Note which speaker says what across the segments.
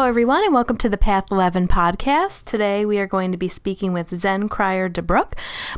Speaker 1: everyone, and welcome to the Path 11 podcast. Today, we are going to be speaking with Zen Cryar DeBrücke.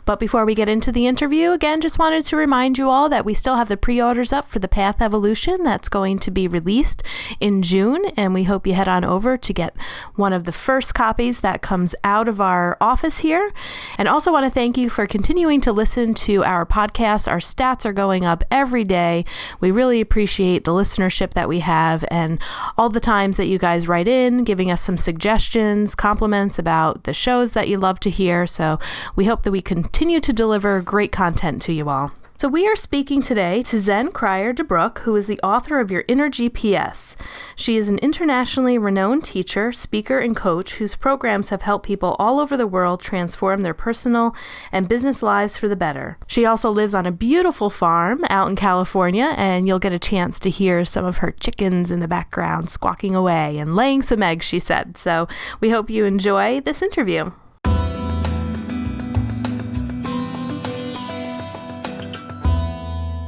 Speaker 1: But before we get into the interview, again, just wanted to remind you all that we still have the pre-orders up for the Path Evolution that's going to be released in June, and we hope you head on over to get one of the first copies that comes out of our office here. And also want to thank you for continuing to listen to our podcast. Our stats are going up every day. We really appreciate the listenership that we have and all the times that you guys write in, giving us some suggestions, compliments about the shows that you love to hear. So we hope that we continue to deliver great content to you all. So we are speaking today to Zen Cryar DeBrücke, who is the author of Your Inner GPS. She is an internationally renowned teacher, speaker, and coach whose programs have helped people all over the world transform their personal and business lives for the better. She also lives on a beautiful farm out in California, and you'll get a chance to hear some of her chickens in the background squawking away and laying some eggs, she said. So we hope you enjoy this interview.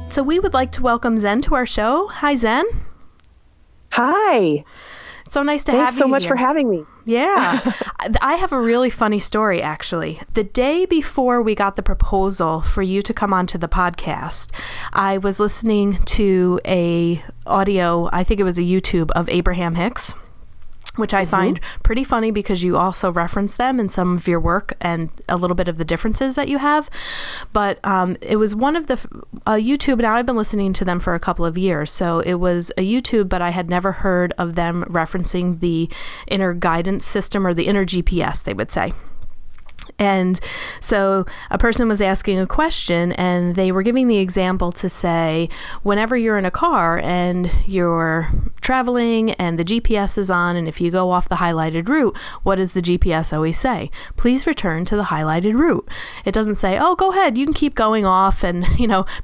Speaker 1: So we would like to welcome Zen to our show. Hi, Zen.
Speaker 2: Hi.
Speaker 1: So nice to have you.
Speaker 2: Thanks so much for having me.
Speaker 1: Yeah. I have a really funny story, actually. The day before we got the proposal for you to come onto the podcast, I was listening to a audio, I think it was a YouTube, of Abraham Hicks, which I find pretty funny because you also reference them in some of your work and a little bit of the differences that you have. But it was one of the YouTube. Now I've been listening to them for a couple of years. So it was a YouTube, but I had never heard of them referencing the inner guidance system or the inner GPS, they would say. And so a person was asking a question and they were giving the example to say, whenever you're in a car and you're traveling and the GPS is on, and if you go off the highlighted route, what does the GPS always say? Please return to the highlighted route. It doesn't say, oh, go ahead, you can keep going off and,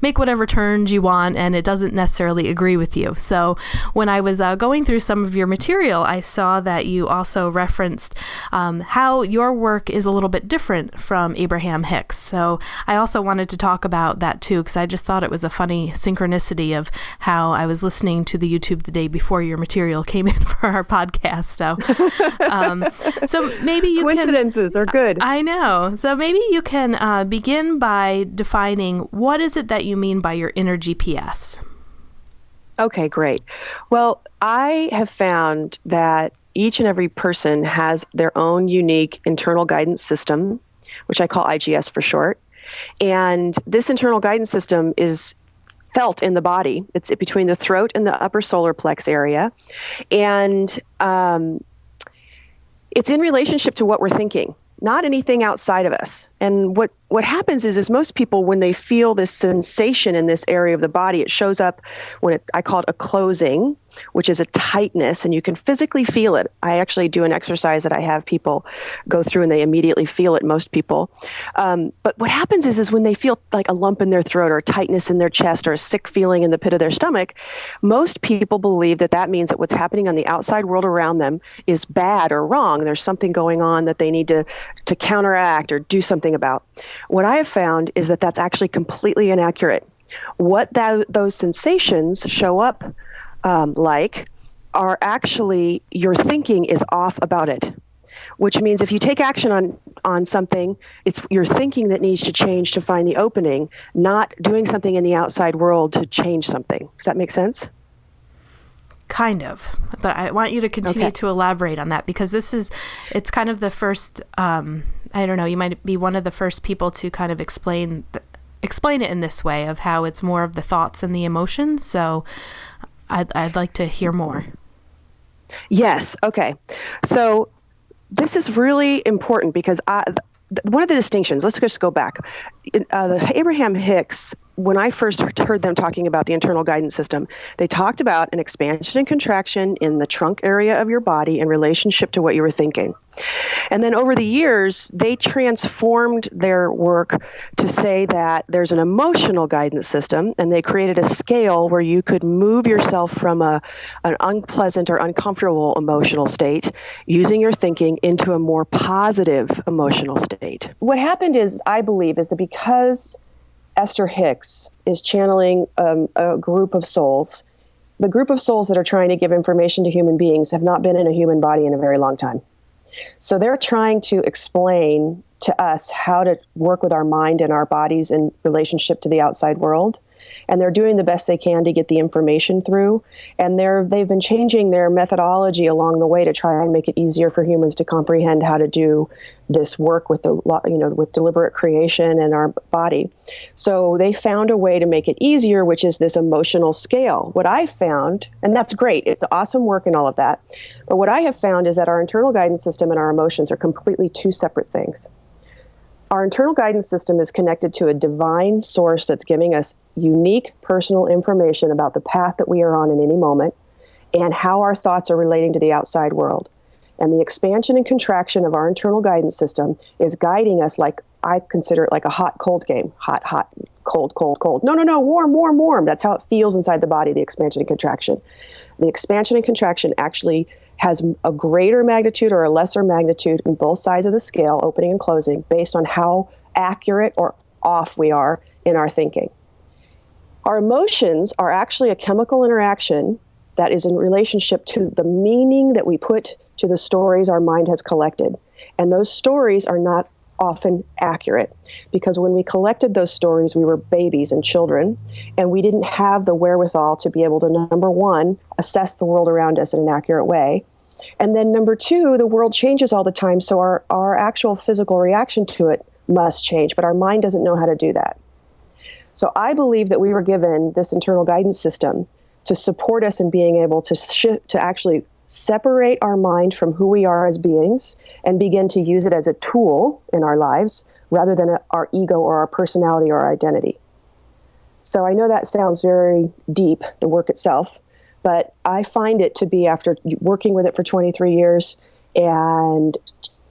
Speaker 1: make whatever turns you want, and it doesn't necessarily agree with you. So when I was going through some of your material, I saw that you also referenced how your work is a little bit different from Abraham Hicks. So I also wanted to talk about that too, because I just thought it was a funny synchronicity of how I was listening to the YouTube the day before your material came in for our podcast. So maybe you
Speaker 2: coincidences are good.
Speaker 1: I know. So maybe you can begin by defining what is it that you mean by your inner GPS?
Speaker 2: Okay, great. Well, I have found that each and every person has their own unique internal guidance system, which I call IGS for short. And this internal guidance system is felt in the body. It's between the throat and the upper solar plex area. And it's in relationship to what we're thinking, not anything outside of us. And what happens is most people, when they feel this sensation in this area of the body, it shows up I call it a closing, which is a tightness, and you can physically feel it. I actually do an exercise that I have people go through, and they immediately feel it, most people. But what happens is when they feel like a lump in their throat or a tightness in their chest or a sick feeling in the pit of their stomach, most people believe that means that what's happening on the outside world around them is bad or wrong. There's something going on that they need to counteract or do something about. What I have found is that that's actually completely inaccurate. What those sensations show up like are actually your thinking is off about it, which means if you take action on something, it's your thinking that needs to change to find the opening, not doing something in the outside world to change something. Does that make sense?
Speaker 1: Kind of, but I want you to continue to elaborate on that, because it's kind of the first, I don't know, you might be one of the first people to kind of explain it in this way of how it's more of the thoughts and the emotions. So I'd like to hear more. Yes.
Speaker 2: Okay. So this is really important because one of the distinctions, let's just go back. The Abraham Hicks, when I first heard them talking about the internal guidance system, they talked about an expansion and contraction in the trunk area of your body in relationship to what you were thinking. And then over the years, they transformed their work to say that there's an emotional guidance system, and they created a scale where you could move yourself from an unpleasant or uncomfortable emotional state using your thinking into a more positive emotional state. What happened is, I believe, is that because Esther Hicks is channeling a group of souls, the group of souls that are trying to give information to human beings have not been in a human body in a very long time. So they're trying to explain to us how to work with our mind and our bodies in relationship to the outside world. And they're doing the best they can to get the information through. And they've been changing their methodology along the way to try and make it easier for humans to comprehend how to do this work with with deliberate creation and our body. So they found a way to make it easier, which is this emotional scale. What I found, and that's great, it's awesome work and all of that. But what I have found is that our internal guidance system and our emotions are completely two separate things. Our internal guidance system is connected to a divine source that's giving us unique personal information about the path that we are on in any moment and how our thoughts are relating to the outside world. And the expansion and contraction of our internal guidance system is guiding us, like I consider it like a hot-cold game. Hot, hot, cold, cold, cold. No, warm, warm, warm. That's how it feels inside the body, the expansion and contraction. The expansion and contraction actually has a greater magnitude or a lesser magnitude in both sides of the scale, opening and closing, based on how accurate or off we are in our thinking. Our emotions are actually a chemical interaction that is in relationship to the meaning that we put to the stories our mind has collected. And those stories are not often accurate, because when we collected those stories, we were babies and children, and we didn't have the wherewithal to be able to, number one, assess the world around us in an accurate way. And then number two, the world changes all the time, so our actual physical reaction to it must change, but our mind doesn't know how to do that. So I believe that we were given this internal guidance system to support us in being able to actually separate our mind from who we are as beings and begin to use it as a tool in our lives rather than our ego or our personality or our identity. So I know that sounds very deep, the work itself, but I find it to be, after working with it for 23 years and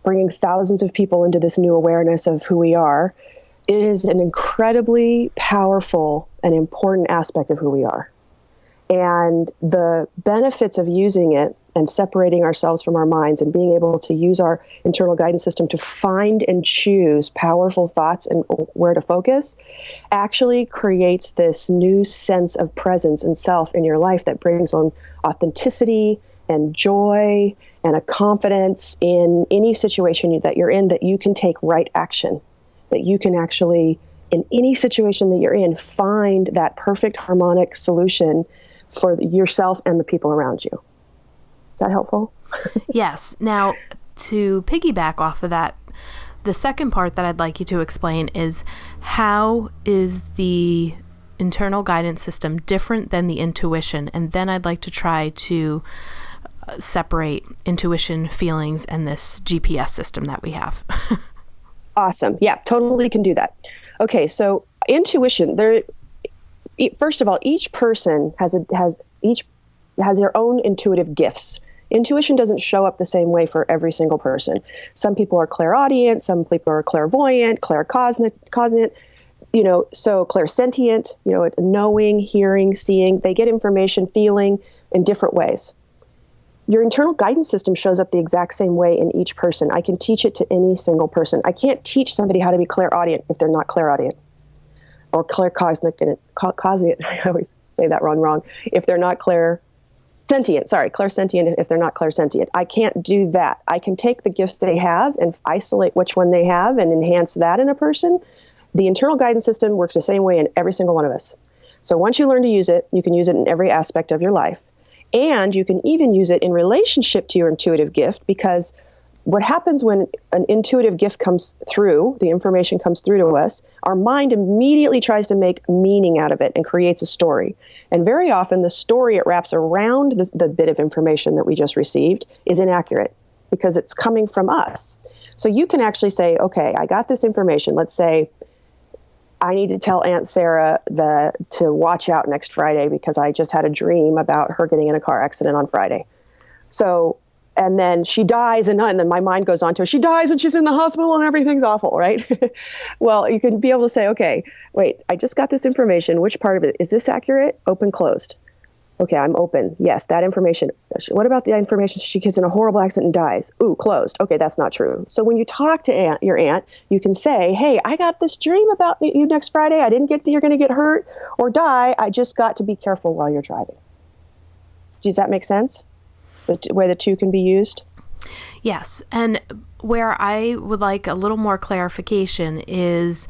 Speaker 2: bringing thousands of people into this new awareness of who we are, it is an incredibly powerful and important aspect of who we are. And the benefits of using it and separating ourselves from our minds and being able to use our internal guidance system to find and choose powerful thoughts and where to focus actually creates this new sense of presence and self in your life that brings on authenticity and joy and a confidence in any situation that you're in, that you can take right action, that you can actually, in any situation that you're in, find that perfect harmonic solution for yourself and the people around you. Is that helpful?
Speaker 1: Yes. Now, to piggyback off of that, the second part that I'd like you to explain is, how is the internal guidance system different than the intuition? And then I'd like to try to separate intuition, feelings, and this GPS system that we have.
Speaker 2: Awesome. Yeah, totally can do that. Okay, so intuition, first of all, each person has their own intuitive gifts. Intuition doesn't show up the same way for every single person. Some people are clairaudient, some people are clairvoyant, claircognizant, so clairsentient, knowing, hearing, seeing. They get information, feeling in different ways. Your internal guidance system shows up the exact same way in each person. I can teach it to any single person. I can't teach somebody how to be clairaudient if they're not clairaudient. Or claircognizant, I always say that wrong, if they're not clairsentient if they're not clairsentient. I can't do that. I can take the gifts they have and isolate which one they have and enhance that in a person. The internal guidance system works the same way in every single one of us. So once you learn to use it, you can use it in every aspect of your life. And you can even use it in relationship to your intuitive gift, because what happens when an intuitive gift comes through, the information comes through to us, our mind immediately tries to make meaning out of it and creates a story. And very often the story it wraps around the bit of information that we just received is inaccurate because it's coming from us. So you can actually say, okay, I got this information. Let's say I need to tell Aunt Sarah to watch out next Friday because I just had a dream about her getting in a car accident on Friday. So, and then she dies, and then my mind goes on to her. She dies and she's in the hospital and everything's awful, right? Well, you can be able to say, okay, wait, I just got this information. Which part of it? Is this accurate? Open, closed. Okay, I'm open. Yes, that information. What about the information she gets in a horrible accident and dies? Ooh, closed. Okay, that's not true. So when you talk to your aunt, you can say, hey, I got this dream about you next Friday. I didn't get that you're going to get hurt or die. I just got to be careful while you're driving. Does that make sense? Where the two can be used?
Speaker 1: Yes. And where I would like a little more clarification is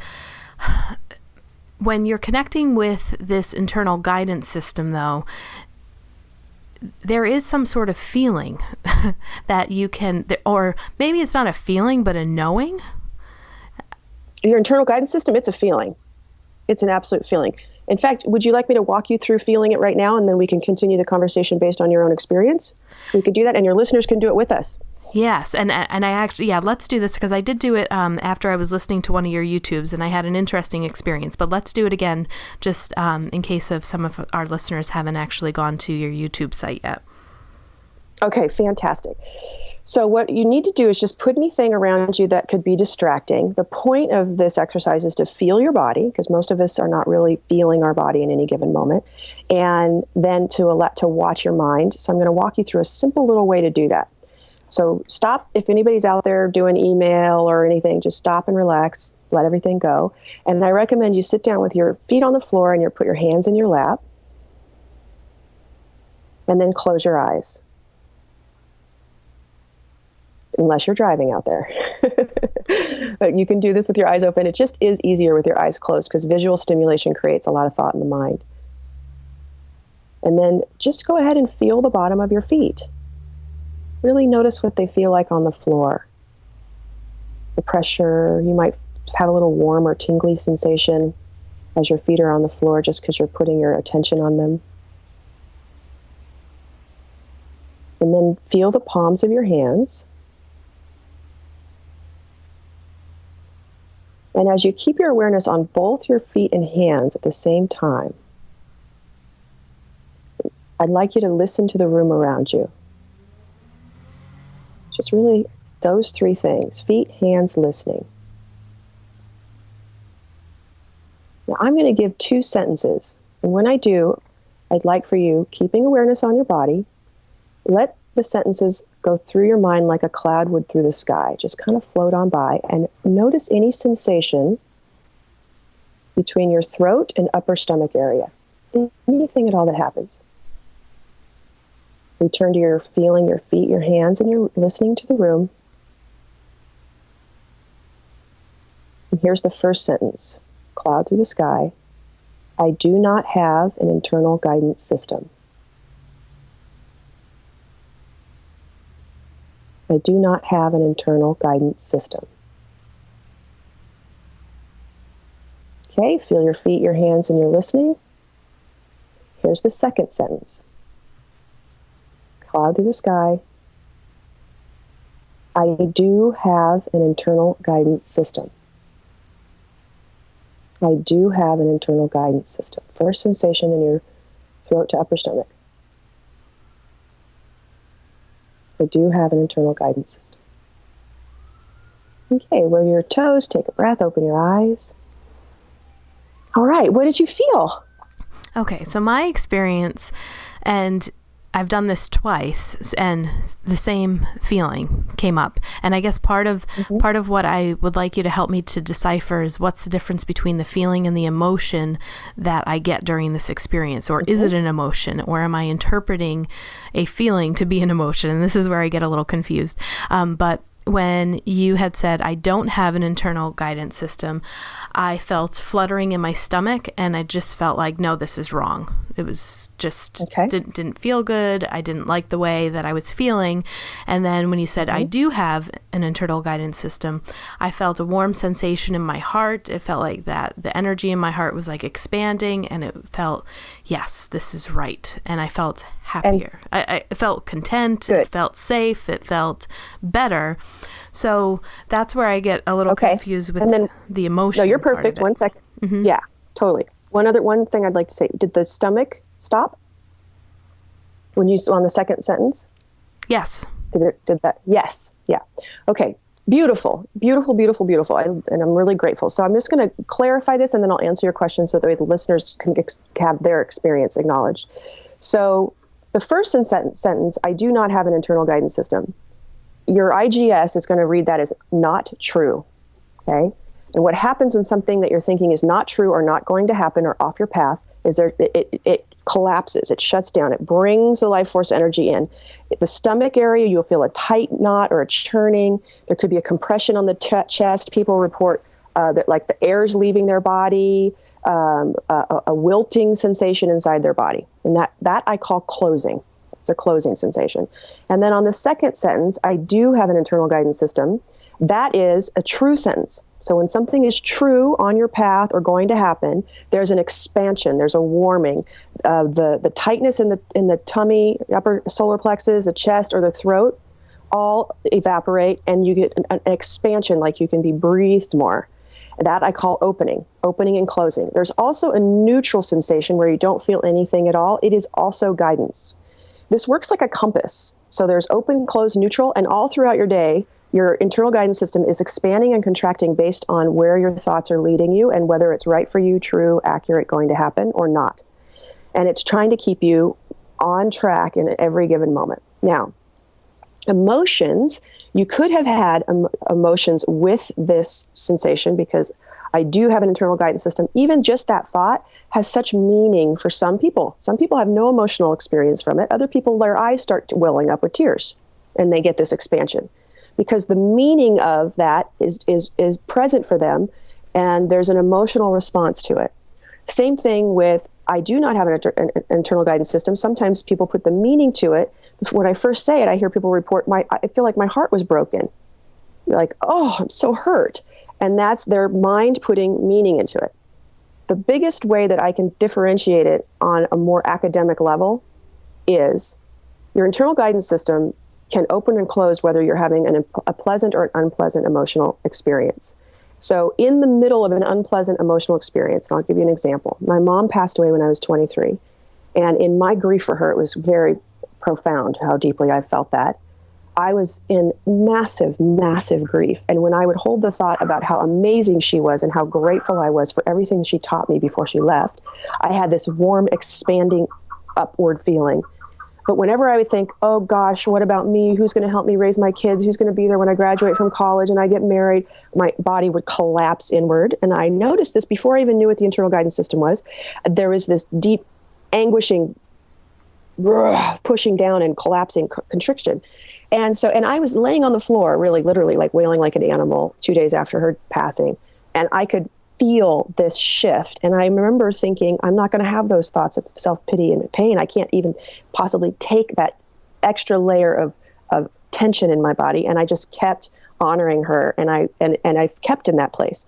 Speaker 1: when you're connecting with this internal guidance system, though, there is some sort of feeling that you can, or maybe it's not a feeling, but a knowing.
Speaker 2: Your internal guidance system, it's a feeling. It's an absolute feeling. In fact, would you like me to walk you through feeling it right now, and then we can continue the conversation based on your own experience? We could do that, and your listeners can do it with us.
Speaker 1: Yes, and I actually, let's do this, because I did do it after I was listening to one of your YouTubes, and I had an interesting experience. But let's do it again, just in case of some of our listeners haven't actually gone to your YouTube site yet.
Speaker 2: Okay, fantastic. So what you need to do is just put anything around you that could be distracting. The point of this exercise is to feel your body, because most of us are not really feeling our body in any given moment, and then to watch your mind. So I'm going to walk you through a simple little way to do that. So stop. If anybody's out there doing email or anything, just stop and relax, let everything go. And I recommend you sit down with your feet on the floor and you put your hands in your lap, and then close your eyes. Unless you're driving out there. But you can do this with your eyes open. It just is easier with your eyes closed, because visual stimulation creates a lot of thought in the mind. And then just go ahead and feel the bottom of your feet. Really notice what they feel like on the floor. The pressure, you might have a little warm or tingly sensation as your feet are on the floor, just because you're putting your attention on them. And then feel the palms of your hands. And as you keep your awareness on both your feet and hands at the same time, I'd like you to listen to the room around you. Just really those three things: feet, hands, listening. Now I'm going to give 2 sentences. And when I do, I'd like for you, keeping awareness on your body, let the sentences go through your mind like a cloud would through the sky. Just kind of float on by, and notice any sensation between your throat and upper stomach area. Anything at all that happens. Return to your feeling your feet, your hands, and you're listening to the room. And here's the first sentence. Cloud through the sky. I do not have an internal guidance system. I do not have an internal guidance system. Okay, feel your feet, your hands, and you're listening. Here's the second sentence. Cloud through the sky. I do have an internal guidance system. I do have an internal guidance system. First sensation in your throat to upper stomach. I do have an internal guidance system. Okay, wiggle your toes, take a breath, open your eyes. All right, what did you feel?
Speaker 1: Okay, so my experience, and I've done this twice, and the same feeling came up. And I guess part of what I would like you to help me to decipher is what's the difference between the feeling and the emotion that I get during this experience, or is it an emotion, or am I interpreting a feeling to be an emotion? And this is where I get a little confused. But when you had said, I don't have an internal guidance system, I felt fluttering in my stomach, and I just felt like, no, this is wrong. It was just, didn't feel good. I didn't like the way that I was feeling. And then when you said, I do have an internal guidance system, I felt a warm sensation in my heart. It felt like that the energy in my heart was like expanding, and it felt, yes, this is right. And I felt happier. I felt content. Good. It felt safe. It felt better. So that's where I get a little confused with the emotion.
Speaker 2: No, you're perfect. 1 second. Yeah, totally. One thing I'd like to say. Did the stomach stop when you on the second sentence?
Speaker 1: Yes.
Speaker 2: Did that? Yes. Yeah. Okay. Beautiful, beautiful, beautiful, beautiful. And I'm really grateful. So I'm just going to clarify this, and then I'll answer your questions so that the listeners can have their experience acknowledged. So the first sentence, I do not have an internal guidance system. Your IGS is going to read that as not true, okay? And what happens when something that you're thinking is not true or not going to happen or off your path is it collapses, it shuts down, it brings the life force energy in. The stomach area, you'll feel a tight knot or a churning. There could be a compression on the chest. People report that like the air's leaving their body, a wilting sensation inside their body. And that I call closing. It's a closing sensation. And then on the second sentence, I do have an internal guidance system. That is a true sentence. So when something is true on your path or going to happen, there's an expansion, there's a warming. The tightness in the tummy, upper solar plexus, the chest, or the throat, all evaporate, and you get an expansion, like you can be breathed more. That I call opening and closing. There's also a neutral sensation where you don't feel anything at all. It is also guidance. This works like a compass. So there's open, closed, neutral, and all throughout your day, your internal guidance system is expanding and contracting based on where your thoughts are leading you and whether it's right for you, true, accurate, going to happen, or not. And it's trying to keep you on track in every given moment. Now, emotions, you could have had emotions with this sensation, because I do have an internal guidance system. Even just that thought has such meaning for some people. Some people have no emotional experience from it. Other people, their eyes start welling up with tears and they get this expansion, because the meaning of that is present for them, and there's an emotional response to it. Same thing with, I do not have an internal guidance system. Sometimes people put the meaning to it. When I first say it, I hear people report, I feel like my heart was broken. Like, oh, I'm so hurt. And that's their mind putting meaning into it. The biggest way that I can differentiate it on a more academic level is your internal guidance system can open and close whether you're having a pleasant or an unpleasant emotional experience. So in the middle of an unpleasant emotional experience, and I'll give you an example. My mom passed away when I was 23. And in my grief for her, it was very profound how deeply I felt that. I was in massive, massive grief. And when I would hold the thought about how amazing she was and how grateful I was for everything she taught me before she left, I had this warm, expanding, upward feeling. But whenever I would think, oh gosh, what about me? Who's going to help me raise my kids? Who's going to be there when I graduate from college and I get married? My body would collapse inward. And I noticed this before I even knew what the internal guidance system was. There was this deep, anguishing, pushing down and collapsing constriction. And I was laying on the floor, really, literally, like wailing like an animal 2 days after her passing. And I could feel this shift. And I remember thinking, I'm not going to have those thoughts of self-pity and pain. I can't even possibly take that extra layer of tension in my body. And I just kept honoring her. And I kept in that place.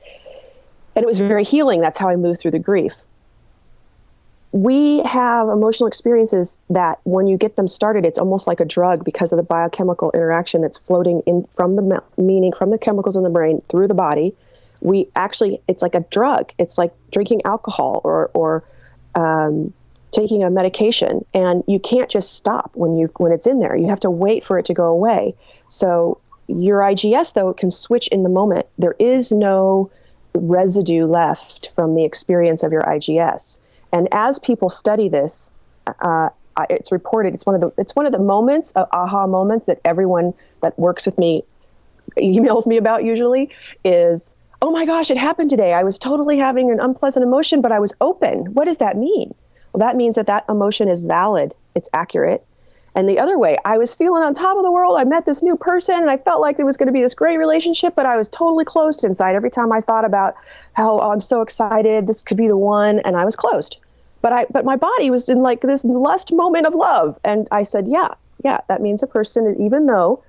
Speaker 2: And it was very healing. That's how I moved through the grief. We have emotional experiences that when you get them started, it's almost like a drug because of the biochemical interaction that's floating in from the chemicals in the brain through the body. It's like a drug. It's like drinking alcohol or taking a medication, and you can't just stop when it's in there. You have to wait for it to go away. So your IGS, though, can switch in the moment. There is no residue left from the experience of your IGS. And as people study this, it's reported, it's one of the moments, aha moments, that everyone that works with me emails me about usually is, oh my gosh, it happened today. I was totally having an unpleasant emotion, but I was open. What does that mean? Well, that means that emotion is valid. It's accurate. And the other way, I was feeling on top of the world. I met this new person and I felt like there was going to be this great relationship, but I was totally closed inside. Every time I thought about how I'm so excited, this could be the one, and I was closed. But my body was in like this lust moment of love. And I said, yeah, that means a person, even though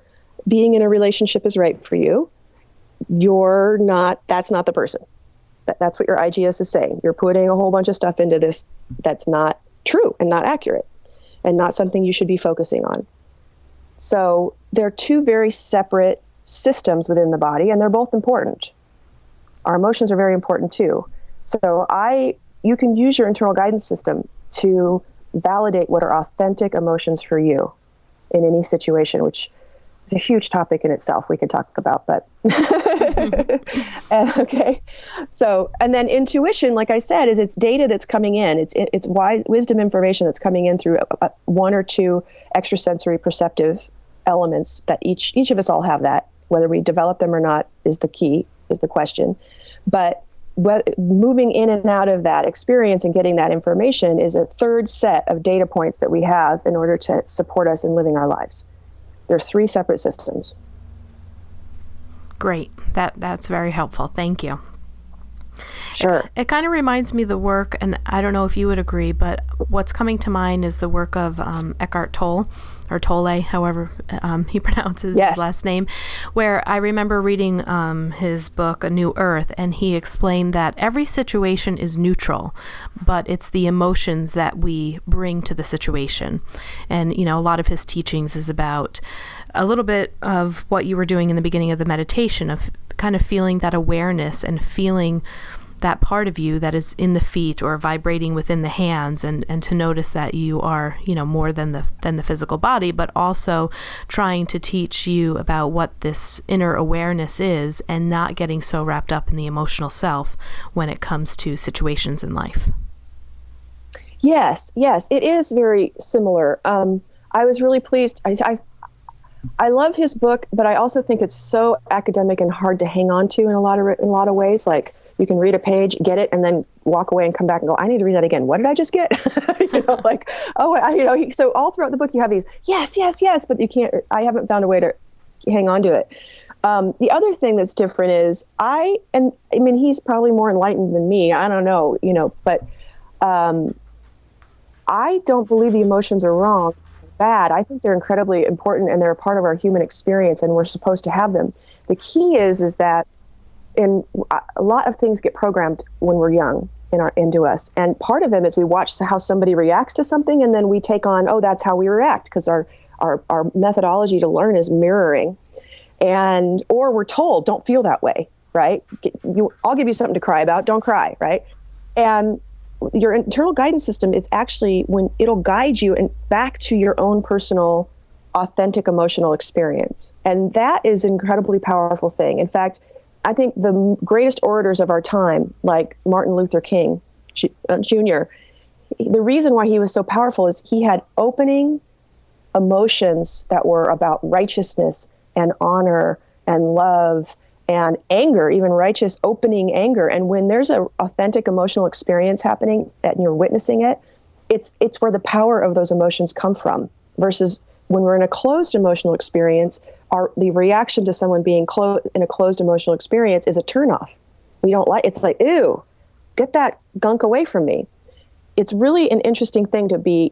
Speaker 2: being in a relationship is right for you, that's not the person. That's what your IGS is saying. You're putting a whole bunch of stuff into this that's not true and not accurate and not something you should be focusing on. So they're two very separate systems within the body, and they're both important. Our emotions are very important too. So you can use your internal guidance system to validate what are authentic emotions for you in any situation, which is a huge topic in itself we could talk about, but okay. So, and then intuition, like I said, is it's data that's coming in. It's wisdom information that's coming in through one or two extrasensory perceptive elements that each of us all have that. Whether we develop them or not is the question. But moving in and out of that experience and getting that information is a third set of data points that we have in order to support us in living our lives. They're 3 separate systems.
Speaker 1: Great. That's very helpful. Thank you.
Speaker 2: Sure.
Speaker 1: It kind of reminds me of the work, and I don't know if you would agree, but what's coming to mind is the work of Eckhart Tolle, or Tolle, however he pronounces his last name, where I remember reading his book, A New Earth, and he explained that every situation is neutral, but it's the emotions that we bring to the situation. And, a lot of his teachings is about a little bit of what you were doing in the beginning of the meditation, of kind of feeling that awareness and feeling that part of you that is in the feet or vibrating within the hands, and to notice that you are, more than the physical body, but also trying to teach you about what this inner awareness is and not getting so wrapped up in the emotional self when it comes to situations in life.
Speaker 2: Yes, it is very similar. I was really pleased. I love his book, but I also think it's so academic and hard to hang on to in a lot of ways. Like, you can read a page, get it, and then walk away and come back and go, I need to read that again. What did I just get? So all throughout the book you have these, yes, but you can't, I haven't found a way to hang on to it. The other thing that's different is he's probably more enlightened than me. I don't know, but I don't believe the emotions are wrong, bad. I think they're incredibly important, and they're a part of our human experience, and we're supposed to have them. The key is that a lot of things get programmed when we're young into us. And part of them is we watch how somebody reacts to something, and then we take on, that's how we react, because our methodology to learn is mirroring. Or we're told, don't feel that way, right? I'll give you something to cry about, don't cry, right? And your internal guidance system is actually when it'll guide you and back to your own personal, authentic emotional experience. And that is an incredibly powerful thing. In fact, I think the greatest orators of our time, like Martin Luther King Jr., the reason why he was so powerful is he had opening emotions that were about righteousness and honor and love and anger, even righteous opening anger. And when there's an authentic emotional experience happening and you're witnessing it, it's where the power of those emotions come from, versus when we're in a closed emotional experience, the reaction to someone being in a closed emotional experience is a turnoff. We don't like, it's like, ew, get that gunk away from me. It's really an interesting thing to be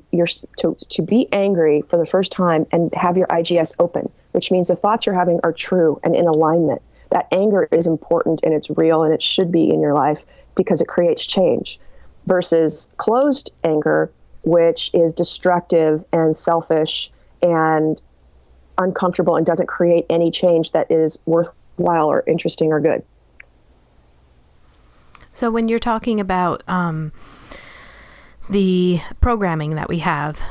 Speaker 2: angry for the first time and have your IGS open, which means the thoughts you're having are true and in alignment. That anger is important and it's real and it should be in your life because it creates change, versus closed anger, which is destructive and selfish and uncomfortable and doesn't create any change that is worthwhile or interesting or good.
Speaker 1: So when you're talking about the programming that we have,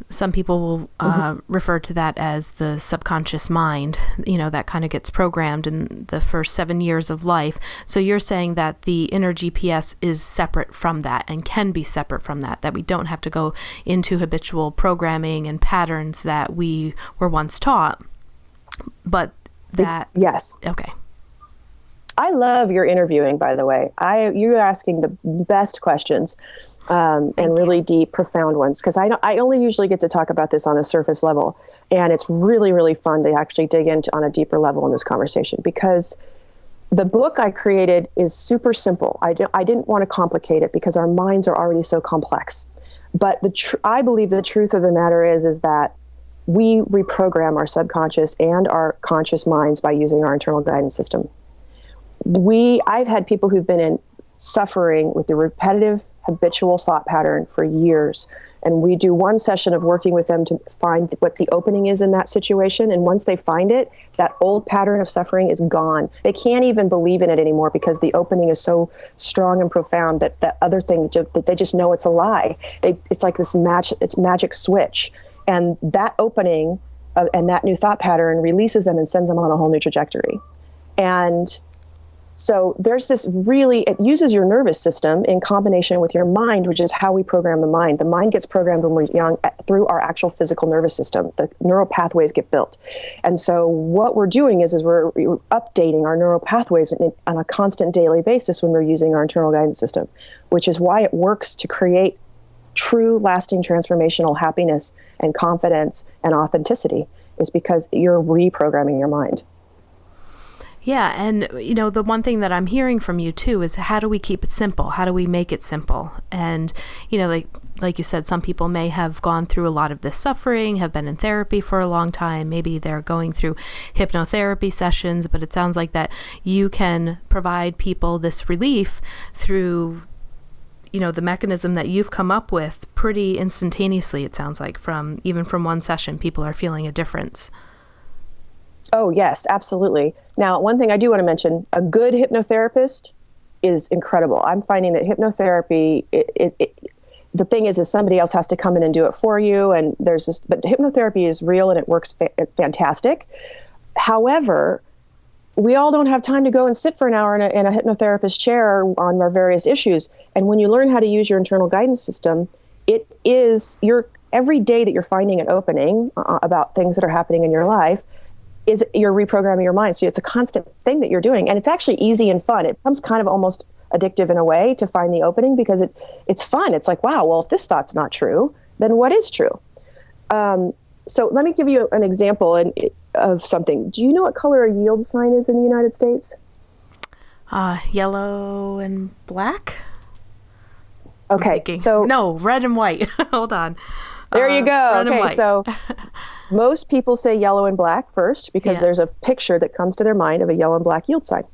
Speaker 1: some people will refer to that as the subconscious mind, that kind of gets programmed in the first 7 years of life. So you're saying that the inner GPS is separate from that and can be separate from that we don't have to go into habitual programming and patterns that we were once taught, but that...
Speaker 2: Yes.
Speaker 1: Okay.
Speaker 2: I love your interviewing, by the way. You're asking the best questions. And really deep, profound ones, because I only usually get to talk about this on a surface level, and it's really, really fun to actually dig into on a deeper level in this conversation, because the book I created is super simple. I didn't want to complicate it because our minds are already so complex. But I believe the truth of the matter is that we reprogram our subconscious and our conscious minds by using our internal guidance system. I've had people who've been in suffering with the repetitive habitual thought pattern for years. And we do one session of working with them to find what the opening is in that situation. And once they find it, that old pattern of suffering is gone. They can't even believe in it anymore because the opening is so strong and profound that the other thing, that they just know it's a lie. It's like this magic switch. And that opening and that new thought pattern releases them and sends them on a whole new trajectory. And So there's this it uses your nervous system in combination with your mind, which is how we program the mind. The mind gets programmed when we're young through our actual physical nervous system. The neural pathways get built. And so what we're doing is we're updating our neural pathways on a constant daily basis when we're using our internal guidance system, which is why it works to create true, lasting, transformational happiness and confidence and authenticity, is because you're reprogramming your mind.
Speaker 1: Yeah, and the one thing that I'm hearing from you too is, how do we keep it simple? How do we make it simple? And like you said, some people may have gone through a lot of this suffering, have been in therapy for a long time. Maybe they're going through hypnotherapy sessions, but it sounds like that you can provide people this relief through the mechanism that you've come up with pretty instantaneously. It sounds like from one session, people are feeling a difference.
Speaker 2: Oh, yes, absolutely. Now, one thing I do want to mention, a good hypnotherapist is incredible. I'm finding that hypnotherapy, the thing is somebody else has to come in and do it for you. And but hypnotherapy is real and it works fantastic. However, we all don't have time to go and sit for an hour in a hypnotherapist chair on our various issues. And when you learn how to use your internal guidance system, it is every day that you're finding an opening about things that are happening in your life, you're reprogramming your mind. So it's a constant thing that you're doing. And it's actually easy and fun. It becomes kind of almost addictive in a way to find the opening, because it's fun. It's like, wow, well, if this thought's not true, then what is true? So let me give you an example of something. Do you know what color a yield sign is in the United States?
Speaker 1: Yellow and black?
Speaker 2: Okay, so...
Speaker 1: No, red and white. Hold on.
Speaker 2: There you go.
Speaker 1: Red and white.
Speaker 2: So most people say yellow and black first because there's a picture that comes to their mind of a yellow and black yield sign.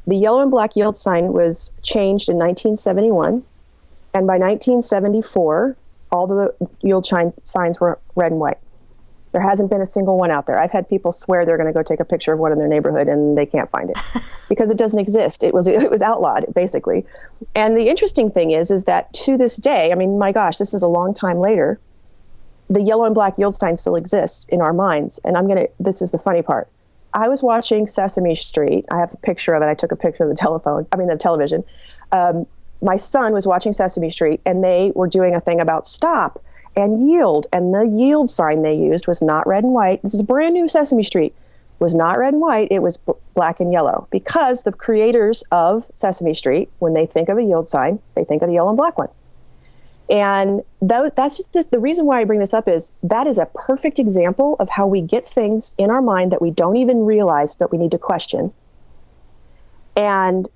Speaker 2: The yellow and black yield sign was changed in 1971, and by 1974, all the yield signs were red and white. There hasn't been a single one out there. I've had people swear they're going to go take a picture of one in their neighborhood and they can't find it because it doesn't exist. It was outlawed, basically. And the interesting thing is that to this day, I mean, my gosh, this is a long time later, the yellow and black yield sign still exists in our minds. And this is the funny part. I was watching Sesame Street. I have a picture of it. I took a picture of the television. My son was watching Sesame Street, and they were doing a thing about stop and yield. And the yield sign they used was not red and white. This is brand new Sesame Street. Was not red and white. It was black and yellow, because the creators of Sesame Street, when they think of a yield sign, they think of the yellow and black one. And that's just the reason why I bring this up is that is a perfect example of how we get things in our mind that we don't even realize that we need to question. And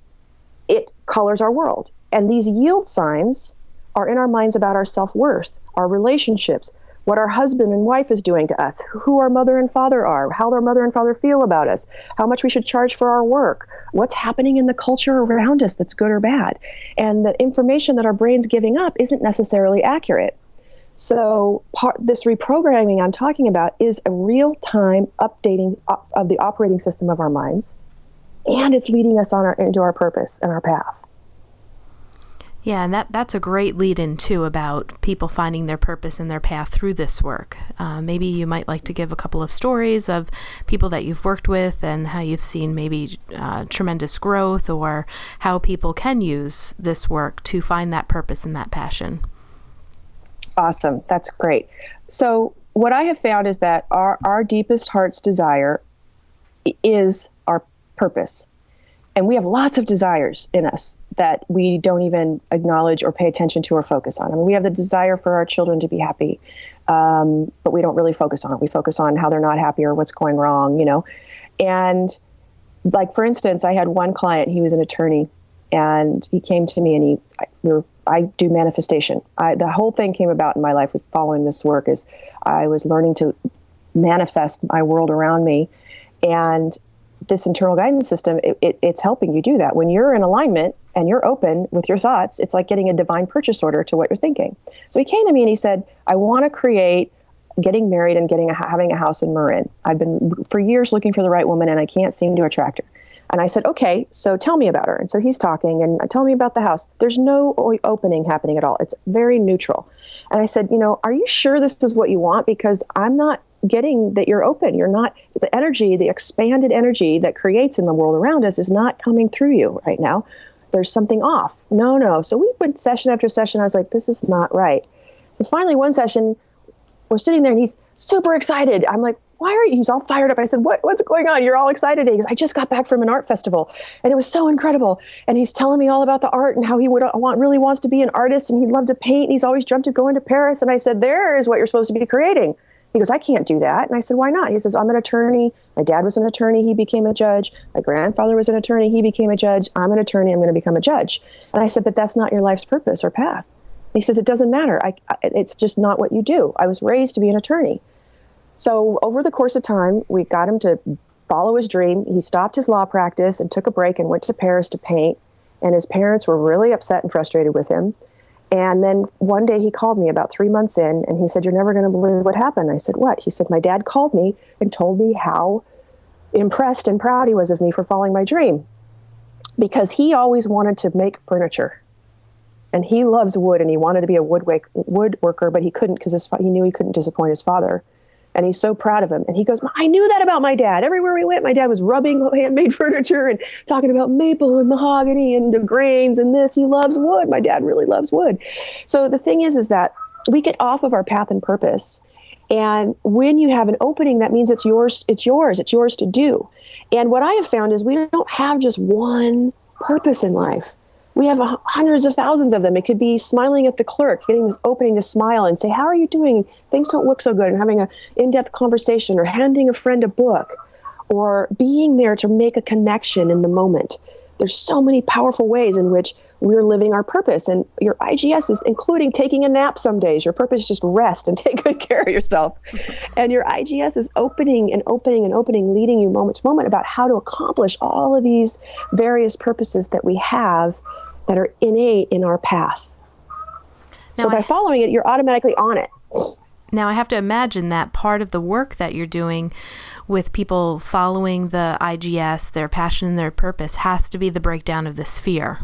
Speaker 2: it colors our world. And these yield signs are in our minds about our self-worth, our relationships, what our husband and wife is doing to us, who our mother and father are, how our mother and father feel about us, how much we should charge for our work, what's happening in the culture around us that's good or bad. And the information that our brain's giving up isn't necessarily accurate. So this reprogramming I'm talking about is a real-time updating of the operating system of our minds, and it's leading us into our purpose and our path.
Speaker 1: Yeah, and that's a great lead-in, too, about people finding their purpose and their path through this work. Maybe you might like to give a couple of stories of people that you've worked with and how you've seen maybe tremendous growth, or how people can use this work to find that purpose and that passion.
Speaker 2: Awesome. That's great. So what I have found is that our deepest heart's desire is our purpose. And we have lots of desires in us that we don't even acknowledge or pay attention to or focus on. I mean, we have the desire for our children to be happy, but we don't really focus on it. We focus on how they're not happy or what's going wrong, And like, for instance, I had one client, he was an attorney, and he came to me and I do manifestation. The whole thing came about in my life with following this work is I was learning to manifest my world around me. And this internal guidance system, it's helping you do that. When you're in alignment and you're open with your thoughts, it's like getting a divine purchase order to what you're thinking. So he came to me and he said, I want to create getting married and having a house in Marin. I've been for years looking for the right woman and I can't seem to attract her. And I said, okay, so tell me about her. And so he's talking and tell me about the house. There's no opening happening at all. It's very neutral. And I said, are you sure this is what you want? Because I'm not getting that you're open. You're not, the energy, the expanded energy that creates in the world around us is not coming through you right now. There's something off. No. So we went session after session. I was like, this is not right. So finally one session, we're sitting there and he's super excited. I'm like, why are you? He's all fired up. I said, what's going on? You're all excited. He goes, I just got back from an art festival and it was so incredible. And he's telling me all about the art and how he really wants to be an artist and he'd love to paint. And he's always dreamt of going to Paris. And I said, there's what you're supposed to be creating. He goes, I can't do that. And I said, why not? He says, I'm an attorney. My dad was an attorney. He became a judge. My grandfather was an attorney. He became a judge. I'm an attorney. I'm going to become a judge. And I said, but that's not your life's purpose or path. He says, it doesn't matter. It's just not what you do. I was raised to be an attorney. So over the course of time, we got him to follow his dream. He stopped his law practice and took a break and went to Paris to paint. And his parents were really upset and frustrated with him. And then one day he called me about 3 months in and he said, you're never going to believe what happened. I said, what? He said, my dad called me and told me how impressed and proud he was of me for following my dream. Because he always wanted to make furniture. And he loves wood and he wanted to be a woodworker, but he couldn't because he knew he couldn't disappoint his father. And he's so proud of him. And he goes, I knew that about my dad. Everywhere we went, my dad was rubbing handmade furniture and talking about maple and mahogany and the grains and this. He loves wood. My dad really loves wood. So the thing is that we get off of our path and purpose. And when you have an opening, that means it's yours to do. And what I have found is we don't have just one purpose in life. We have hundreds of thousands of them. It could be smiling at the clerk, getting this opening to smile and say, how are you doing? Things don't look so good. And having an in-depth conversation or handing a friend a book or being there to make a connection in the moment. There's so many powerful ways in which we're living our purpose. And your IGS is including taking a nap some days. Your purpose is just rest and take good care of yourself. And your IGS is opening and opening and opening, leading you moment to moment about how to accomplish all of these various purposes that we have that are innate in our path. So by following it, you're automatically on it.
Speaker 1: Now, I have to imagine that part of the work that you're doing with people following the IGS, their passion and their purpose, has to be the breakdown of the sphere.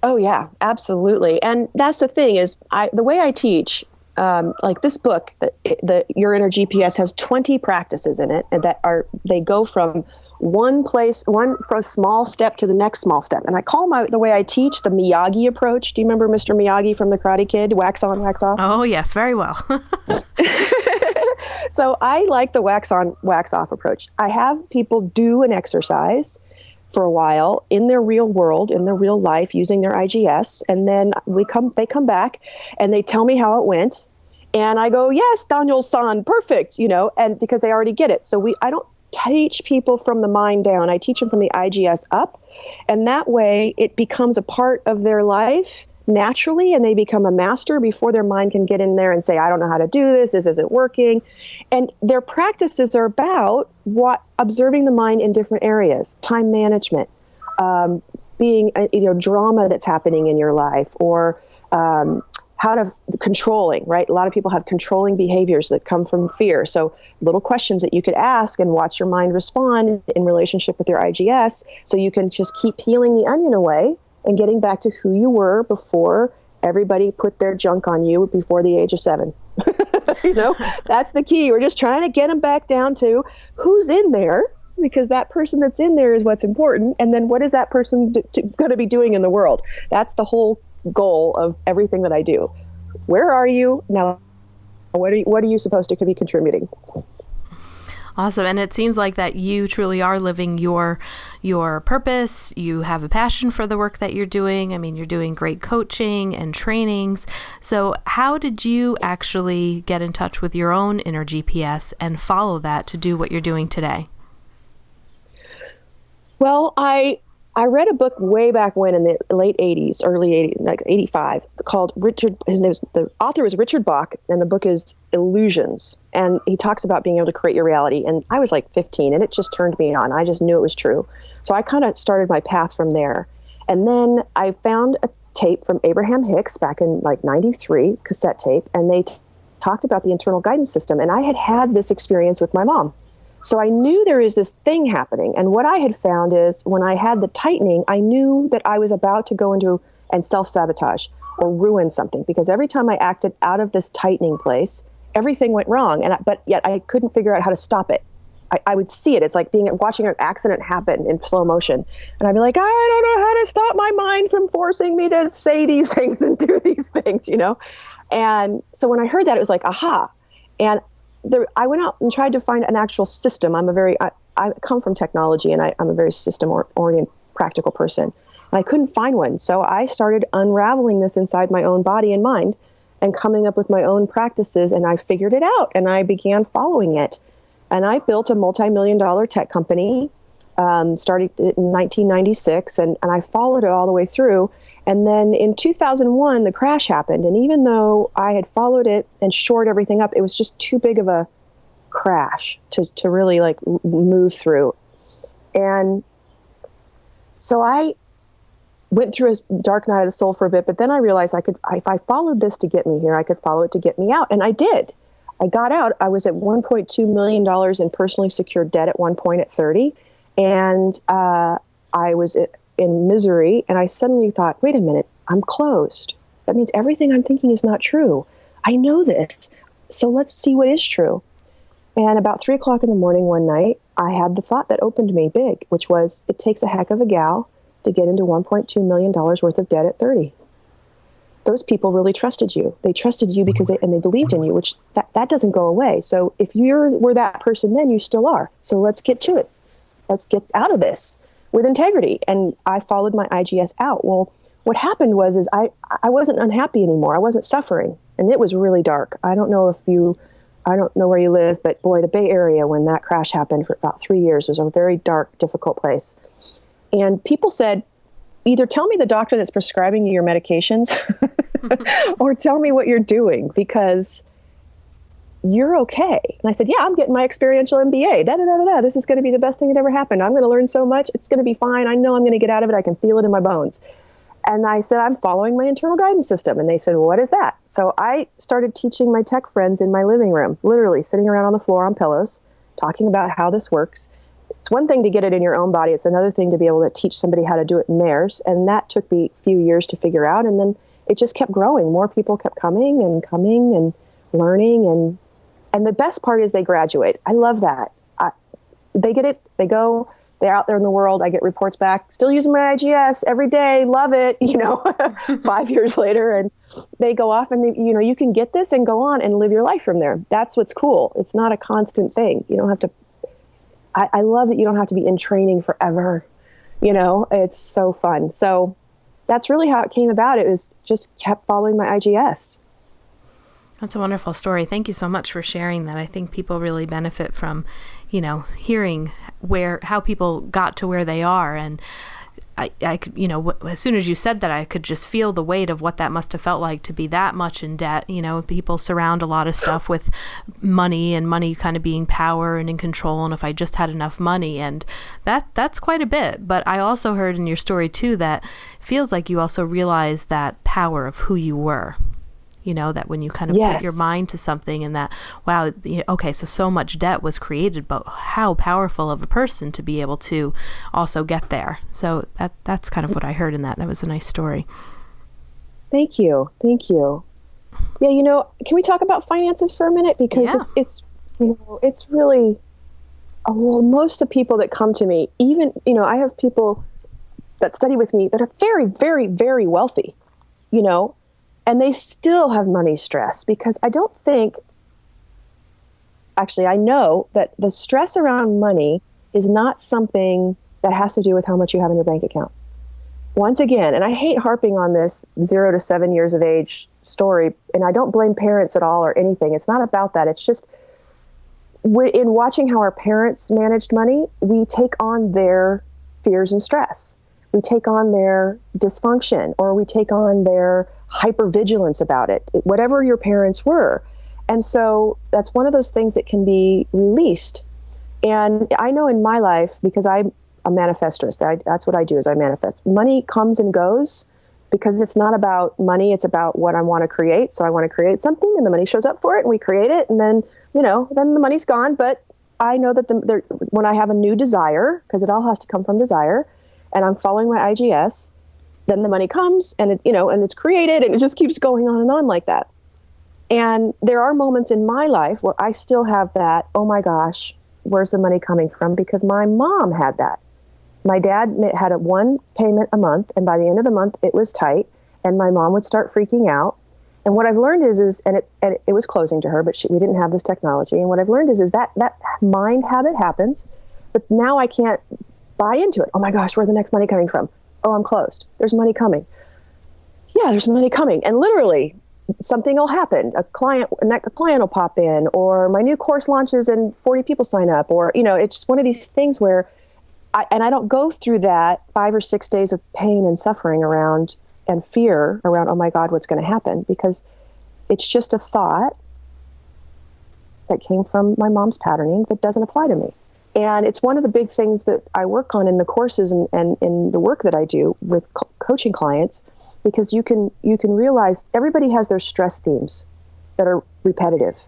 Speaker 2: Oh, yeah, absolutely. And that's the thing is, the way I teach, like this book, the Your Inner GPS has 20 practices in it, and they go from one from a small step to the next small step. And I call the way I teach the Miyagi approach. Do you remember Mr. Miyagi from The Karate Kid? Wax on, wax off?
Speaker 1: Oh, yes, very well.
Speaker 2: So I like the wax on, wax off approach. I have people do an exercise for a while in their real world, in their real life, using their IGS. And then they come back and they tell me how it went. And I go, yes, Daniel-san, perfect, and because they already get it. So I don't teach people from the mind down. I teach them from the IGS up. And that way it becomes a part of their life naturally, and they become a master before their mind can get in there and say, I don't know how to do this isn't working. And their practices are about observing the mind in different areas, time management, being, drama that's happening in your life, or how to controlling, right? A lot of people have controlling behaviors that come from fear. So little questions that you could ask and watch your mind respond in relationship with your IGS. So you can just keep peeling the onion away and getting back to who you were before everybody put their junk on you before the age of 7. That's the key. We're just trying to get them back down to who's in there, because that person that's in there is what's important. And then what is that person going to be doing in the world? That's the whole goal of everything that I do. Where are you now? What are you supposed to be contributing?
Speaker 1: Awesome. And it seems like that you truly are living your purpose. You have a passion for the work that you're doing. I mean, you're doing great coaching and trainings. So how did you actually get in touch with your own inner GPS and follow that to do what you're doing today? Well, I read a book way back when in the late 80s, early 80s, like 85, called the author was Richard Bach, and the book is Illusions. And he talks about being able to create your reality. And I was like 15, and it just turned me on. I just knew it was true. So I kind of started my path from there. And then I found a tape from Abraham Hicks back in like 93, cassette tape, and they talked about the internal guidance system. And I had this experience with my mom. So I knew there is this thing happening. And what I had found is when I had the tightening, I knew that I was about to go into and self-sabotage or ruin something, because every time I acted out of this tightening place,
Speaker 2: everything went wrong. But yet I couldn't figure out how to stop it. I would see it. It's like watching an accident happen in slow motion. And I'd be like, I don't know how to stop my mind from forcing me to say these things and do these things, And so when I heard that, it was like, aha. And I went out and tried to find an actual system. I come from technology, and I'm a very system-oriented, practical person. And I couldn't find one. So I started unraveling this inside my own body and mind and coming up with my own practices. And I figured it out, and I began following it. And I built a multi-million-dollar tech company, started in 1996, and I followed it all the way through. And then in 2001, the crash happened. And even though I had followed it and shored everything up, it was just too big of a crash to really like move through. And so I went through a dark night of the soul for a bit, but then I realized if I followed this to get me here, I could follow it to get me out. And I did. I got out. I was at $1.2 million in personally secured debt at one point at 30. And I was in misery. And I suddenly thought, wait a minute, I'm closed. That means everything I'm thinking is not true. I know this. So let's see what is true. And about 3 o'clock in the morning one night, I had the thought that opened me big, which was, it takes a heck of a gal to get into $1.2 million worth of debt at 30. Those people really trusted you. They trusted you because they believed in you, which that doesn't go away. So if you were that person then, you still are. So let's get to it. Let's get out of this with integrity. And I followed my IGS out. Well, what happened was I wasn't unhappy anymore. I wasn't suffering. And it was really dark. I don't know where you live, but boy, the Bay Area, when that crash happened for about 3 years, was a very dark, difficult place. And people said, either tell me the doctor that's prescribing you your medications or tell me what you're doing, because you're okay. And I said, yeah, I'm getting my experiential MBA. This is going to be the best thing that ever happened. I'm going to learn so much. It's going to be fine. I know I'm going to get out of it. I can feel it in my bones. And I said, I'm following my internal guidance system. And they said, well, what is that? So I started teaching my tech friends in my living room, literally sitting around on the floor on pillows, talking about how this works. It's one thing to get it in your own body. It's another thing to be able to teach somebody how to do it in theirs. And that took me a few years to figure out. And then it just kept growing. More people kept coming and learning. And the best part is they graduate. I love that. They get it. They go. They're out there in the world. I get reports back. Still using my IGS every day. Love it. 5 years later. And they go off and, you can get this and go on and live your life from there. That's what's cool. It's not a constant thing. You don't have to. I love that you don't have to be in training forever. It's so fun. So that's really how it came about. It was just kept following my IGS.
Speaker 1: That's a wonderful story. Thank you so much for sharing that. I think people really benefit from, hearing how people got to where they are. And I could, as soon as you said that, I could just feel the weight of what that must have felt like to be that much in debt. People surround a lot of stuff with money, and money kind of being power and in control. And if I just had enough money, and that's quite a bit. But I also heard in your story too, that feels like you also realized that power of who you were. That when you kind of put your mind to something, and that, wow, okay, so much debt was created, but how powerful of a person to be able to also get there. So that's kind of what I heard in that. That was a nice story.
Speaker 2: Thank you. Yeah, can we talk about finances for a minute? Because it's really, most of the people that come to me, even, I have people that study with me that are very, very, very wealthy, and they still have money stress, because I know that the stress around money is not something that has to do with how much you have in your bank account. Once again, and I hate harping on this 0 to 7 years of age story, and I don't blame parents at all or anything. It's not about that. It's just in watching how our parents managed money, we take on their fears and stress. We take on their dysfunction, or we take on their hypervigilance about it, whatever your parents were. And so that's one of those things that can be released. And I know in my life, because I'm a manifestress, that's what I do, is I manifest. Money comes and goes because it's not about money, it's about what I want to create. So I want to create something, and the money shows up for it, and we create it, and then, then the money's gone. But I know that when I have a new desire, because it all has to come from desire, and I'm following my IGS, then the money comes, and and it's created, and it just keeps going on and on like that. And there are moments in my life where I still have that, oh my gosh, where's the money coming from? Because my mom had that. My dad had a one payment a month, and by the end of the month, it was tight, and my mom would start freaking out. And what I've learned is it was closing to her, but we didn't have this technology. And what I've learned is that mind habit happens, but now I can't buy into it. Oh my gosh, where's the next money coming from? Oh, I'm closed. There's money coming. Yeah, there's money coming. And literally, something will happen. A client will pop in, or my new course launches and 40 people sign up, or, it's just one of these things where I don't go through that 5 or 6 days of pain and suffering around and fear around, oh my God, what's going to happen? Because it's just a thought that came from my mom's patterning that doesn't apply to me. And it's one of the big things that I work on in the courses and in the work that I do with coaching clients, because you can realize everybody has their stress themes that are repetitive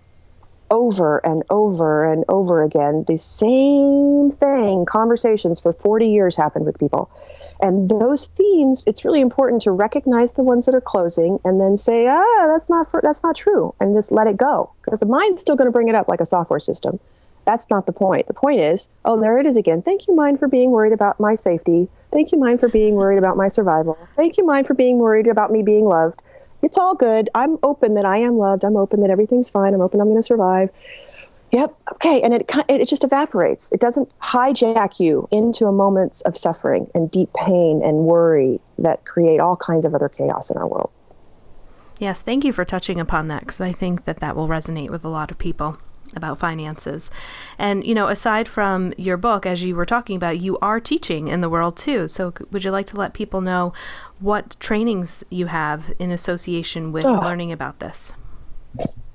Speaker 2: over and over and over again. The same thing, conversations for 40 years happened with people. And those themes, it's really important to recognize the ones that are closing and then say, that's not true, and just let it go. Because the mind's still going to bring it up like a software system. That's not the point. The point is, oh, there it is again. Thank you, mind, for being worried about my safety. Thank you, mind, for being worried about my survival. Thank you, mind, for being worried about me being loved. It's all good. I'm open that I am loved. I'm open that everything's fine. I'm open I'm going to survive. Yep. Okay. And it just evaporates. It doesn't hijack you into a moments of suffering and deep pain and worry that create all kinds of other chaos in our world.
Speaker 1: Yes. Thank you for touching upon that, because I think that will resonate with a lot of people about finances. And, aside from your book, as you were talking about, you are teaching in the world too. So would you like to let people know what trainings you have in association with learning about this?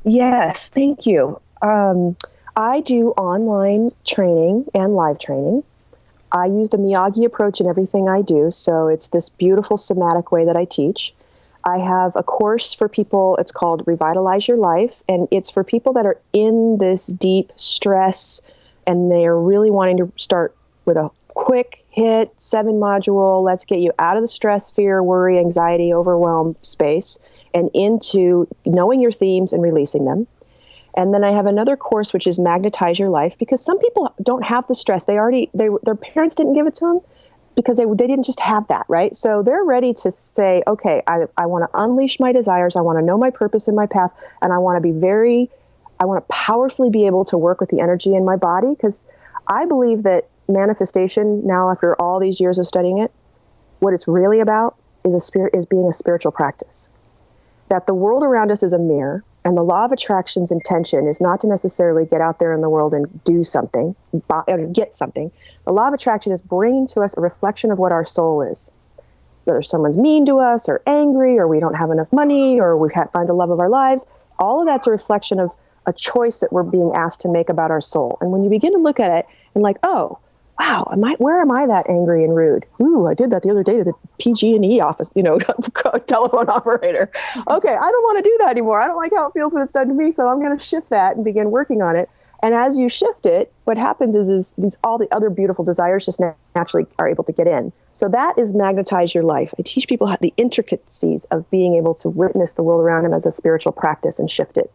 Speaker 2: Yes, thank you. I do online training and live training. I use the Miyagi approach in everything I do. So it's this beautiful somatic way that I teach. I have a course for people. It's called Revitalize Your Life. And it's for people that are in this deep stress and they're really wanting to start with a quick hit 7-module. Let's get you out of the stress, fear, worry, anxiety, overwhelm space and into knowing your themes and releasing them. And then I have another course, which is Magnetize Your Life, because some people don't have the stress. Their parents didn't give it to them because they didn't just have that, right? So they're ready to say, okay, I want to unleash my desires. I want to know my purpose in my path. And I want to powerfully be able to work with the energy in my body, because I believe that manifestation, now after all these years of studying it, what it's really about is being a spiritual practice. That the world around us is a mirror, and the law of attraction's intention is not to necessarily get out there in the world and do something, or get something. The law of attraction is bringing to us a reflection of what our soul is. Whether someone's mean to us, or angry, or we don't have enough money, or we can't find the love of our lives, all of that's a reflection of a choice that we're being asked to make about our soul. And when you begin to look at it and like, oh, wow, where am I that angry and rude? Ooh, I did that the other day to the PG&E office, telephone operator. Okay, I don't want to do that anymore. I don't like how it feels when it's done to me, so I'm going to shift that and begin working on it. And as you shift it, what happens is all the other beautiful desires just naturally are able to get in. So that is Magnetize Your Life. I teach people the intricacies of being able to witness the world around them as a spiritual practice and shift it.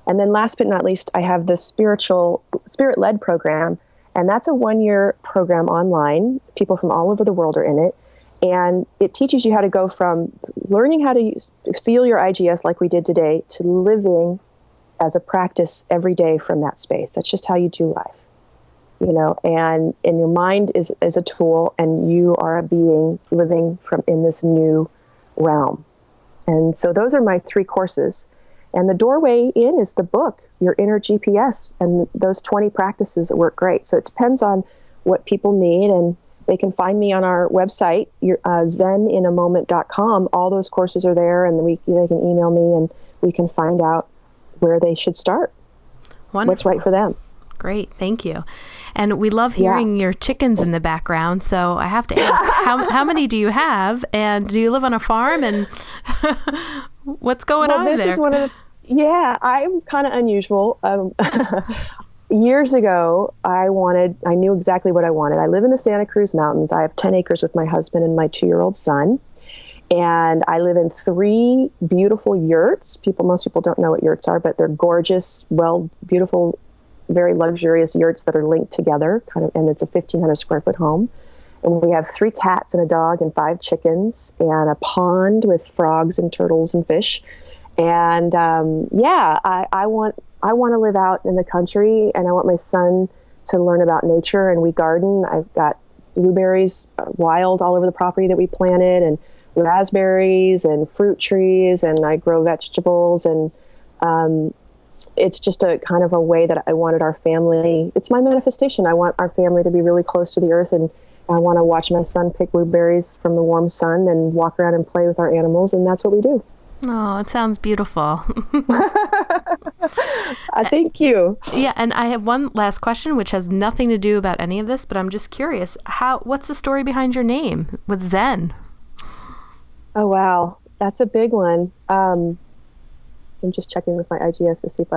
Speaker 2: And then last but not least, I have the Spirit-Led program. And that's a 1-year program online. People from all over the world are in it. And it teaches you how to go from learning how to feel your IGS like we did today to living as a practice every day from that space. That's just how you do life, and your mind is a tool, and you are a being living in this new realm. And so those are my 3 courses. And the doorway in is the book, Your Inner GPS, and those 20 practices that work great. So it depends on what people need, and they can find me on our website, zeninamoment.com. All those courses are there, and they can email me, and we can find out where they should start.
Speaker 1: Wonderful.
Speaker 2: What's right for them.
Speaker 1: Great, thank you. And we love hearing your chickens in the background. So I have to ask, how many do you have? And do you live on a farm? And what's going on there?
Speaker 2: This is one of I'm kind of unusual. Years ago, I knew exactly what I wanted. I live in the Santa Cruz Mountains. I have 10 acres with my husband and my 2-year-old son. And I live in 3 beautiful yurts. Most people don't know what yurts are, but they're gorgeous, beautiful, very luxurious yurts that are linked together, and it's a 1,500 square foot home. And we have 3 cats and a dog and 5 chickens and a pond with frogs and turtles and fish. And I want to live out in the country, and I want my son to learn about nature. And we garden. I've got blueberries wild all over the property that we planted, and raspberries and fruit trees, and I grow vegetables. And it's just a kind of a way that I wanted our family. It's my manifestation. I want our family to be really close to the earth, and I want to watch my son pick blueberries from the warm sun and walk around and play with our animals, and that's what we do.
Speaker 1: Oh, it sounds beautiful.
Speaker 2: Thank you.
Speaker 1: Yeah, and I have one last question, which has nothing to do about any of this, but I'm just curious. What's the story behind your name with Zen?
Speaker 2: Oh, wow. That's a big one. I'm just checking with my IGS to see if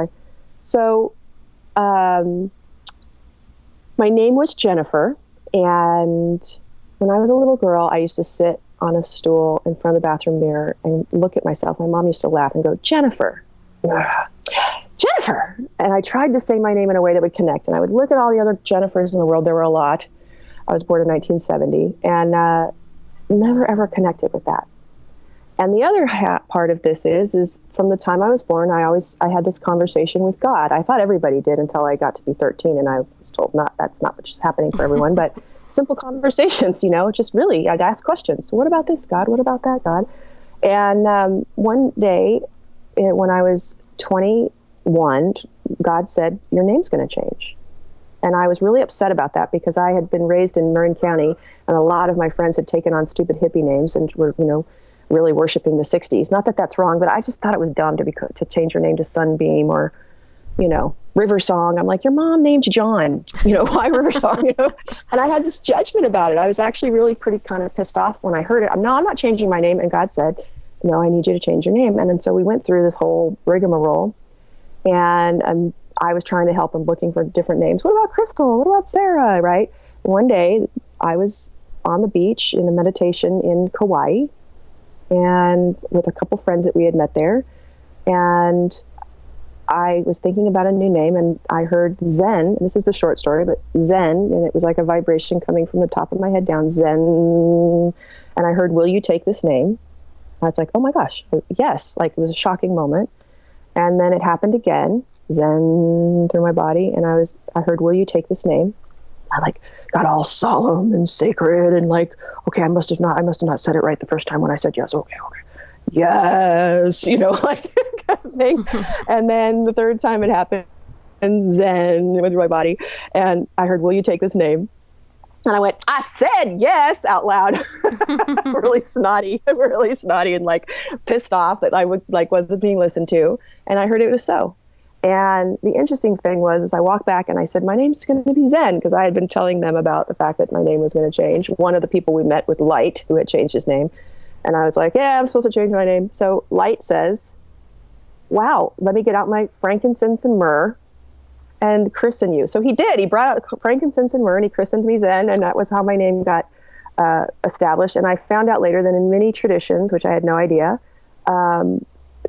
Speaker 2: my name was Jennifer. And when I was a little girl, I used to sit on a stool in front of the bathroom mirror and look at myself. My mom used to laugh and go, Jennifer, Jennifer. And I tried to say my name in a way that would connect. And I would look at all the other Jennifers in the world. There were a lot. I was born in 1970 and never, ever connected with that. And the other part of this is from the time I was born, I had this conversation with God. I thought everybody did until I got to be 13, and I was told that's not what's happening for everyone, but simple conversations, just really, I'd ask questions. What about this, God? What about that, God? And one day, when I was 21, God said, your name's going to change. And I was really upset about that because I had been raised in Marin County, and a lot of my friends had taken on stupid hippie names and were, really worshiping the 60s. Not that that's wrong, but I just thought it was dumb to change your name to Sunbeam or, River Song. I'm like, your mom named John, why River Song, And I had this judgment about it. I was actually really pretty kind of pissed off when I heard it. I'm not changing my name. And God said, no, I need you to change your name. And then so we went through this whole rigmarole, and I was trying to help him looking for different names. What about Crystal? What about Sarah? Right. One day I was on the beach in a meditation in Kauai, and with a couple friends that we had met there. And I was thinking about a new name, and I heard Zen, and this is the short story, but Zen, and it was like a vibration coming from the top of my head down, Zen. And I heard, will you take this name? I was like, oh my gosh, yes. Like, it was a shocking moment. And then it happened again, Zen through my body. And I heard, will you take this name? I got all solemn and sacred and okay, I must have not said it right the first time when I said yes. Okay. Yes, kind of thing. And then the third time it happened, and Zen went through my body, and I heard, will you take this name? And I went, I said yes out loud. really snotty and pissed off that I wasn't being listened to. And I heard it was so. And the interesting thing was I walked back and I said, my name's going to be Zen, because I had been telling them about the fact that my name was going to change. One of the people we met was Light, who had changed his name. And I was like, yeah, I'm supposed to change my name. So Light says, wow, let me get out my frankincense and myrrh and christen you. So he did. He brought out frankincense and myrrh and he christened me Zen. And that was how my name got established. And I found out later that in many traditions, which I had no idea,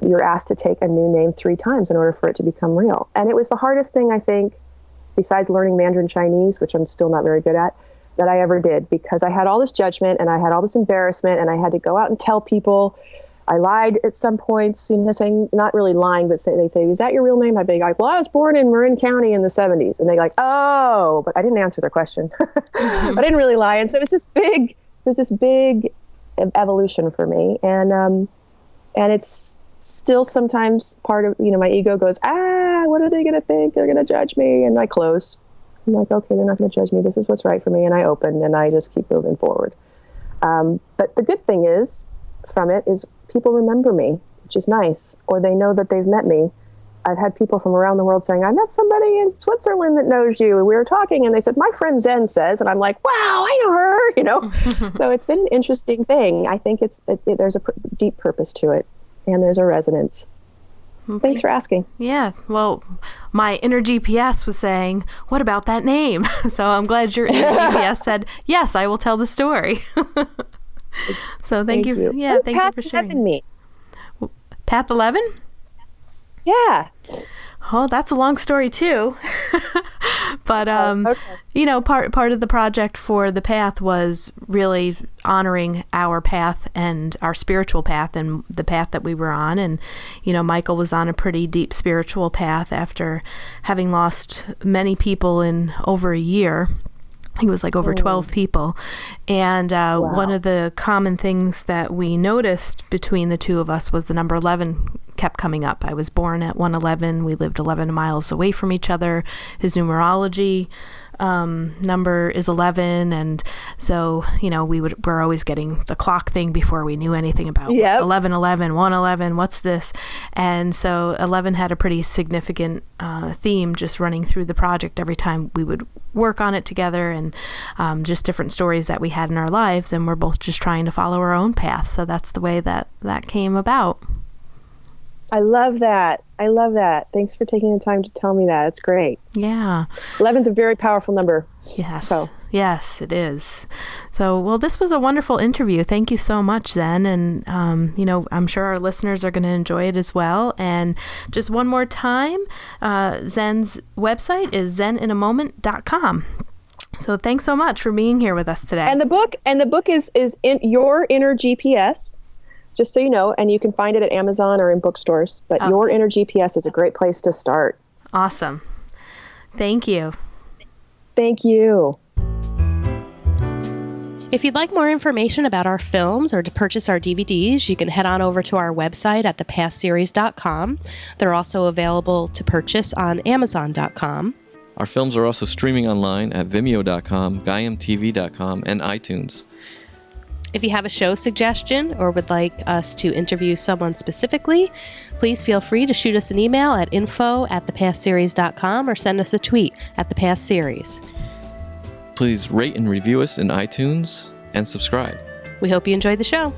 Speaker 2: you're asked to take a new name 3 times in order for it to become real. And it was the hardest thing, I think, besides learning Mandarin Chinese, which I'm still not very good at, that I ever did, because I had all this judgment and I had all this embarrassment, and I had to go out and tell people. I lied at some points, saying, not really lying, but they'd say, is that your real name? I'd be like, well, I was born in Marin County in the 70s. And they're like, oh, but I didn't answer their question. I didn't really lie. And so it was this big evolution for me. And it's still sometimes part of, my ego goes, what are they going to think? They're going to judge me. And I close. I'm like, okay, they're not going to judge me. This is what's right for me. And I open and I just keep moving forward. But the good thing from it is people remember me, which is nice, or they know that they've met me. I've had people from around the world saying, I met somebody in Switzerland that knows you. And we were talking and they said, my friend Zen says, and I'm like, wow, I know her, So it's been an interesting thing. I think there's a deep purpose to it, and there's a resonance. Okay. Thanks for asking.
Speaker 1: Yeah. Well, my inner GPS was saying, what about that name? So I'm glad your inner GPS said, yes, I will tell the story. So thank you. Yeah, thank you for sharing.
Speaker 2: Path 11 mean?
Speaker 1: Path 11?
Speaker 2: Yeah.
Speaker 1: Oh, that's a long story too. But
Speaker 2: Okay.
Speaker 1: you know, part of the project for the path was really honoring our path and our spiritual path and the path that we were on. And you know, Michael was on a pretty deep spiritual path after having lost many people in over a year. I think it was like over 12 people. And one of the common things that we noticed between the two of us was the number 11 kept coming up. I was born at 111. We lived 11 miles away from each other. His numerology number is 11, and so you know we're always getting the clock thing before we knew anything about 1111, 111, what's this? And so 11 had a pretty significant theme just running through the project every time we would work on it together, and just different stories that we had in our lives, and we're both just trying to follow our own path. So that's the way that came about.
Speaker 2: I love that. Thanks for taking the time to tell me that. It's great.
Speaker 1: Yeah.
Speaker 2: 11's a very powerful number.
Speaker 1: Yes. Yes, it is. So, well, this was a wonderful interview. Thank you so much, Zen. And, you know, I'm sure our listeners are going to enjoy it as well. And just one more time, Zen's website is zeninamoment.com. So thanks so much for being here with us today.
Speaker 2: And the book is in Your Inner GPS. Just so you know, and you can find it at Amazon or in bookstores. But Your Inner GPS is a great place to start.
Speaker 1: Awesome. Thank you.
Speaker 2: Thank you.
Speaker 3: If you'd like more information about our films or to purchase our DVDs, you can head on over to our website at thepathseries.com. They're also available to purchase on Amazon.com.
Speaker 4: Our films are also streaming online at Vimeo.com, GaiamTV.com, and iTunes.
Speaker 3: If you have a show suggestion or would like us to interview someone specifically, please feel free to shoot us an email at info@thepathseries.com or send us a tweet at thepathseries.
Speaker 4: Please rate and review us in iTunes and subscribe.
Speaker 3: We hope you enjoyed the show.